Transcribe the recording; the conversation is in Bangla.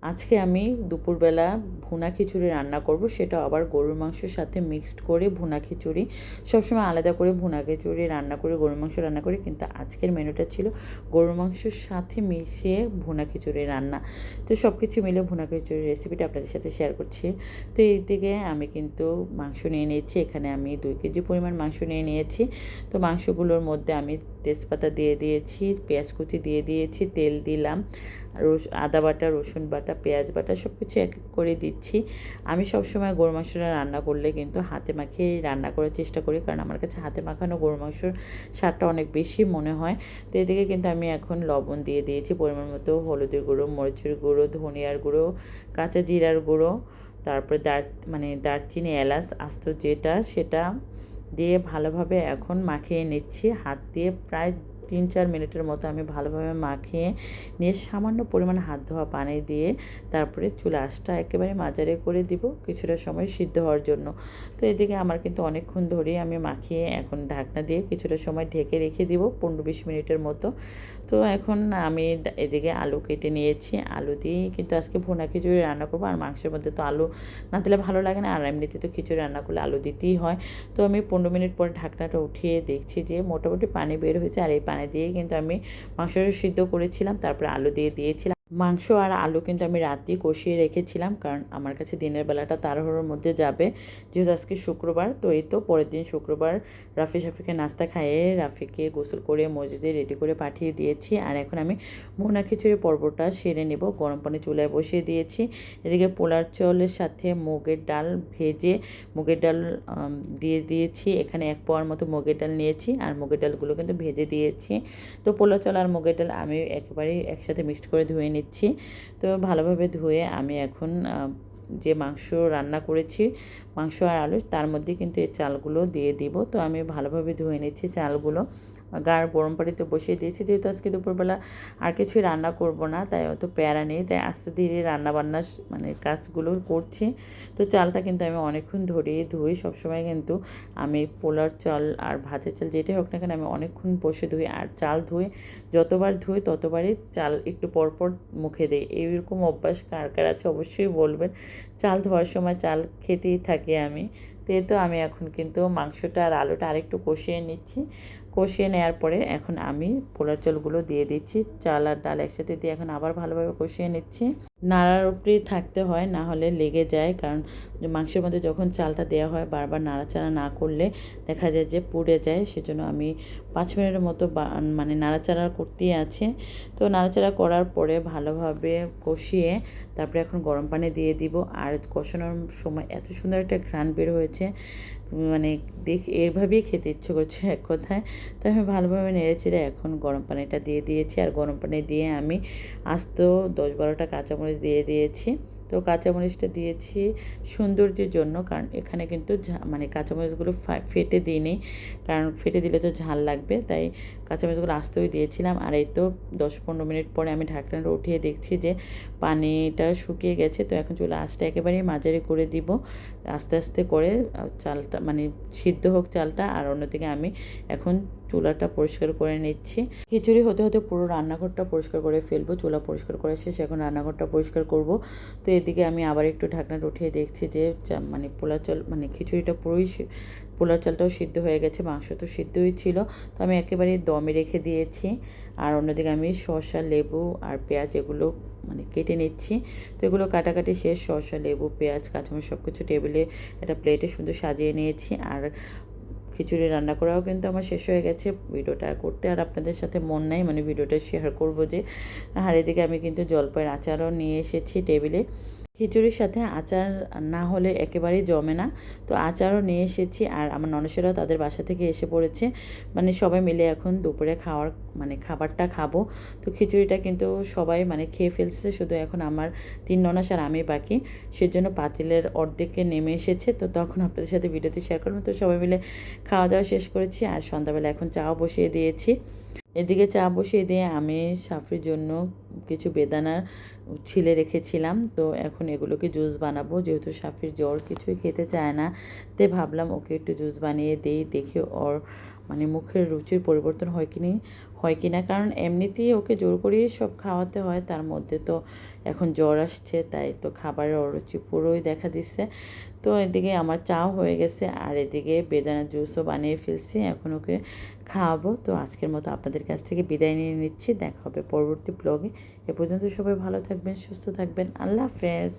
আজকে আমি দুপুরবেলা ভুনা খিচুড়ি রান্না করব, সেটা আবার গরুর মাংসের সাথে মিক্সড করে ভুনা খিচুড়ি। সবসময় আলাদা করে ভুনা খিচুড়ি রান্না করে গরুর মাংস রান্না করি, কিন্তু আজকের মেনুটা ছিল গরুর মাংসের সাথে মিশিয়ে ভুনা খিচুড়ি রান্না। তো সব কিছু মিলে ভুনা খিচুড়ির রেসিপিটা আপনাদের সাথে শেয়ার করছি। তো এই দিকে আমি কিন্তু মাংস নিয়ে নিয়েছি, এখানে আমি 2 কেজি পরিমাণ মাংস নিয়ে নিয়েছি। তো মাংসগুলোর মধ্যে আমি তেজপাতা দিয়ে দিয়েছি, পেঁয়াজ কুচি দিয়ে দিয়েছি, তেল দিলাম, আদা বাটা, রসুন বাটা, পেঁয়াজ বাটা সব কিছু এক এক করে দিচ্ছি। আমি সবসময় গরু মাংসটা রান্না করলে কিন্তু হাতে মাখিয়ে রান্না করার চেষ্টা করি, কারণ আমার কাছে হাতে মাখানো গরু মাংসর স্বাদটা অনেক বেশি মনে হয়। তো এদিকে কিন্তু আমি এখন লবণ দিয়ে দিয়েছি পরিমাণ মতো, হলুদের গুঁড়ো, মরিচের গুঁড়ো, ধনিয়ার গুঁড়ো, কাঁচা জিরার গুঁড়ো, তারপরে দারচিনি, এলাচ আস্ত যেটা সেটা দিয়ে ভালোভাবে এখন মাখিয়ে নিচ্ছি হাত দিয়ে। প্রায় 3-4 মিনিটের মতো আমি ভালোভাবে মাখিয়ে নিয়ে সামান্য পরিমাণ হাত ধোয়া পানি দিয়ে তারপরে চুলা আঁচটা একেবারে মাঝারি করে দিব কিছুটা সময় সিদ্ধ হওয়ার জন্য। তো এদিকে আমার কিন্তু অনেকক্ষণ ধরেই আমি মাখিয়ে এখন ঢাকনা দিয়ে কিছুটা সময় ঢেকে রেখে দিব 15-20 মিনিটের মতো। তো এখন আমি এদিকে আলু কেটে নিয়েছি, আলু দিয়েই কিন্তু আজকে ভুনা খিচুড়ি রান্না করবো। আর মাংসের মধ্যে তো আলু না দিলে ভালো লাগে না, আর এমনিতে তো খিচুড়ি রান্না করলে আলু দিতেই হয়। তো আমি 15 মিনিট পর ঢাকনাটা উঠিয়ে দেখছি যে মোটামুটি পানি বের হয়েছে, আর এই পানি দিয়েই কিন্তু আমি মাংসটা সিদ্ধ করেছিলাম, তারপরে আলু দিয়ে দিয়েছিলাম। মাংস আর আলু কিন্তু আমি রাতেই কষিয়ে রেখেছিলাম, কারণ আমার কাছে দিনের বেলাটা তাড়াহুড়োর মধ্যে যাবে, যেহেতু আজকে শুক্রবার। তো এই তো পরের দিন শুক্রবার শাফিকে নাস্তা খাইয়ে রাফিকে গোসল করে মসজিদে রেডি করে পাঠিয়ে দিয়েছি। আর এখন আমি ভুনা খিচুড়ি পর্বটা সেরে নেব। গরম পানি চুলায় বসিয়ে দিয়েছি। এদিকে পোলার চাউলের সাথে মুগের ডাল ভেজে মুগের ডাল দিয়ে দিয়েছি। এখানে 1 পোয়ার মতো মুগের ডাল নিয়েছি, আর মুগের ডালগুলো কিন্তু ভেজে দিয়েছি। তো পোলার চাল আর মুগের ডাল আমি একেবারেই একসাথে মিক্সড করে ধুয়ে নিচ্ছি। তো ভালোভাবে ধুয়ে আমি এখন যে মাংস রান্না করেছি, মাংস আর আলু, তার মধ্যে কিন্তু এই চালগুলো দিয়ে দিব। তো আমি ভালোভাবে ধুয়ে নিচ্ছি চালগুলো, গরম পানিতে বসিয়ে দিয়েছি। যেহেতু আজকে দুপুরবেলা আর কিছুই রান্না করব না, তাই অত প্যারা নেই, তাই আস্তে ধীরে রান্নাবান্না মানে কাজগুলো করছি। তো চালটা কিন্তু আমি অনেকক্ষণ ধরেই ধুই, সবসময় কিন্তু আমি পোলার চাল আর ভাতের চাল যেটাই হোক না কেন আমি অনেকক্ষণ বসে ধুই। আর চাল ধুয়ে যতবার ধুই ততবারই চাল একটু পরপর মুখে দিই। এইরকম অভ্যাস কার কার আছে অবশ্যই বলবেন। চাল ধোয়ার সময় চাল খেতেই থাকি আমি। তো আমি এখন কিন্তু মাংসটা আর আলুটা আরেকটু কষিয়ে নিচ্ছি। কষিয়ে নেওয়ার পরে এখন আমি পোলার চালগুলো দিয়ে দিচ্ছি, চাল আর ডাল একসাথে দিয়ে এখন আবার ভালোভাবে কষিয়ে নিচ্ছি। নাড়ার উপরেই থাকতে হয়, না হলে লেগে যায়, কারণ মাংসের মধ্যে যখন চালটা দেওয়া হয় বারবার নাড়াচাড়া না করলে দেখা যায় যে পুড়ে যায়। সেজন্য আমি 5 মিনিটের মতো মানে নাড়াচাড়া করতেই আছে। তো নাড়াচাড়া করার পরে ভালোভাবে কষিয়ে তারপরে এখন গরম পানি দিয়ে দিব। আর কষানোর সময় এত সুন্দর একটা ঘ্রাণ বের হয়েছে, মানে এভাবেই খেতে ইচ্ছে করছে এক কথায়। তো আমি ভালোভাবে নেড়েচেড়ে এখন গরম পানিটা দিয়ে দিয়েছি, আর গরম পানি দিয়ে আমি আস্ত 10-12টা কাঁচামরিচ দিয়ে দিয়েছি। তো কাঁচামরিচটা দিয়েছি সৌন্দর্যের জন্য, কারণ এখানে কিন্তু মানে কাঁচামরিচগুলো ফেটে দিইনি, কারণ ফেটে দিলে তো ঝাল লাগবে, তাই কাঁচামরিচগুলো আস্তেই দিয়েছিলাম। আর এই তো 10-15 মিনিট পরে আমি ঢাকনাটা উঠিয়ে দেখছি যে পানিটা শুকিয়ে গেছে। তো এখন চুলা আঁচটা একেবারেই মাঝারি করে দিব, আস্তে আস্তে করে চালটা মানে সিদ্ধ হোক চালটা। আর অন্যদিকে আমি এখন চুলাটা পরিষ্কার করে নিচ্ছি। খিচুড়ি হতে হতে পুরো রান্নাঘরটা পরিষ্কার করে ফেলবো। চুলা পরিষ্কার করা শেষ, এখন রান্নাঘরটা পরিষ্কার করব। তো এদিকে আমি আবার একটু ঢাকনাটা উঠিয়ে দেখছি যে মানে পোলার চাল মানে খিচুড়িটা পুরোই পোলার চালটাও সিদ্ধ হয়ে গেছে, মাংস তো সিদ্ধই ছিল। তো আমি একেবারে দমে রেখে দিয়েছি। আর অন্যদিকে আমি শসা, লেবু আর পেঁয়াজ এগুলো মানে কেটে নিচ্ছি। তো এগুলো কাটাকাটি শেষ, শসা, লেবু, পেঁয়াজ, কাঁচামরিচ সব কিছু টেবিলে একটা প্লেটে সুন্দর সাজিয়ে নিয়েছি। আর খিচুড়ি রান্না করাও কিন্তু আমার শেষ হয়ে গেছে। ভিডিওটা করতে আর আপনাদের সাথে মন নাই, মানে ভিডিওটা শেয়ার করব যে। আর এদিকে আমি কিন্তু জলপাইয়ের আচারও নিয়ে এসেছি টেবিলে। খিচুড়ির সাথে আচার না হলে একেবারেই জমে না। তো আচারও নিয়ে এসেছি, আর আমার ননসেরাও তাদের বাসা থেকে এসে পড়েছে। মানে সবাই মিলে এখন দুপুরে মানে খাবারটা খাবো। তো খিচুড়িটা কিন্তু সবাই মানে খেয়ে ফেলছে, শুধু এখন আমার 3 ননস আর আমি বাকি। সেজন্য পাতিলের অর্ধেকে নেমে এসেছে, তো তখন আপনাদের সাথে ভিডিওতে শেয়ার করবো। তো সবাই মিলে খাওয়া দাওয়া শেষ করেছি, আর সন্ধ্যাবেলা এখন চাও বসিয়ে দিয়েছি। এদিকে চা বসিয়ে দিয়ে আমি সাফির জন্য কিছু বেদানা ছিলে রেখেছিলাম। তো এখন এগুলোকে জুস বানাবো, যেহেতু সাফির জ্বর কিছুই খেতে চায় না, তাই ভাবলাম ওকে একটু জুস বানিয়ে দিই, দেখি ওর মানে মুখের রুচির পরিবর্তন হয় কি না, কারণ এমনিতেই ওকে জোর করেই সব খাওয়াতে হয়, তার মধ্যে তো এখন জ্বর আসছে, তাই তো খাবারের অরুচি পুরোই দেখা দিচ্ছে। তো এদিকে আমার চাও হয়ে গেছে, আর এদিকে বেদানা জুসও বানিয়ে ফেলছি, এখন ওকে খাওয়াবো। তো আজকের মতো আপনাদের কাছ থেকে বিদায় নিয়ে নিচ্ছি, দেখা হবে পরবর্তী ব্লগে। এ পর্যন্ত সবাই ভালো থাকবেন, সুস্থ থাকবেন, আল্লাহ হাফেজ।